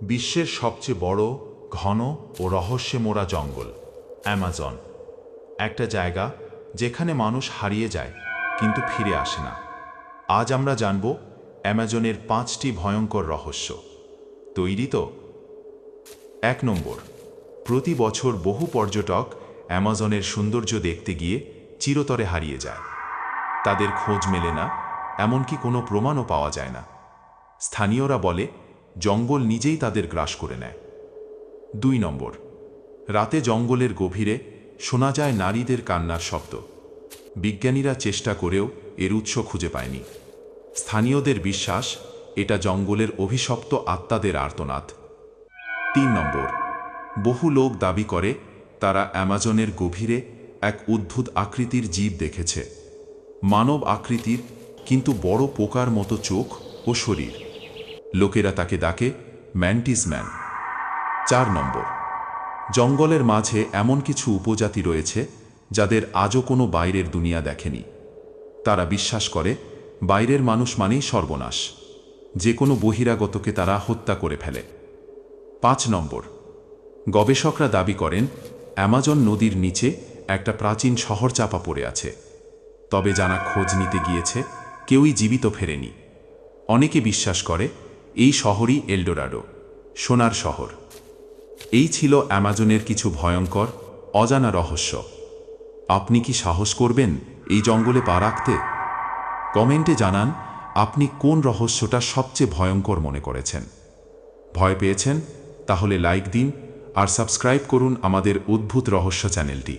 বিশ্বের সবচেয়ে বড়, ঘন ও রহস্যে মোড়া জঙ্গল অ্যামাজন। একটা জায়গা যেখানে মানুষ হারিয়ে যায় কিন্তু ফিরে আসে না। আজ আমরা জানব অ্যামাজনের 5টি ভয়ঙ্কর রহস্য। তৈরি তো? 1 নম্বর, প্রতি বছর বহু পর্যটক অ্যামাজনের সৌন্দর্য দেখতে গিয়ে চিরতরে হারিয়ে যায়। তাদের খোঁজ মেলে না, এমনকি কোনো প্রমাণও পাওয়া যায় না। স্থানীয়রা বলে জঙ্গল নিজেই তাদের গ্রাস করে নেয়। 2 নম্বর, রাতে জঙ্গলের গভীরে শোনা যায় নারীদের কান্নার শব্দ। বিজ্ঞানীরা চেষ্টা করেও এর উৎস খুঁজে পায়নি। স্থানীয়দের বিশ্বাস এটা জঙ্গলের অভিশপ্ত আত্মাদের আর্তনাদ। 3 নম্বর, বহু লোক দাবি করে তারা অ্যামাজনের গভীরে এক অদ্ভুত আকৃতির জীব দেখেছে। মানব আকৃতির, কিন্তু বড় পোকার মতো চোখ ও শরীর। লোকেরা তাকে ডাকে ম্যান্টিস ম্যান। 4 নম্বর, জঙ্গলের মাঝে এমন কিছু উপজাতি রয়েছে যাদের আজও কোনো বাইরের দুনিয়া দেখেনি। তারা বিশ্বাস করে বাইরের মানুষ মানেই সর্বনাশ। যে কোনো বহিরাগতকে তারা হত্যা করে ফেলে। 5 নম্বর, গবেষকরা দাবি করেন অ্যামাজন নদীর নিচে একটা প্রাচীন শহর চাপা পড়ে আছে। তবে যারা খোঁজ নিতে গিয়েছে কেউই জীবিত ফেরেনি। অনেকে বিশ্বাস করে এই শহরই এলডোরাডো, সোনার শহর। এই ছিল অ্যামাজনের কিছু ভয়ঙ্কর, অজানা রহস্য। আপনি কি সাহস করবেন এই জঙ্গলে পা রাখতে? কমেন্টে জানান আপনি কোন রহস্যটা সবচেয়ে ভয়ঙ্কর মনে করেছেন। ভয় পেয়েছেন? তাহলে লাইক দিন আর সাবস্ক্রাইব করুন আমাদের অদ্ভুত রহস্য চ্যানেলটি।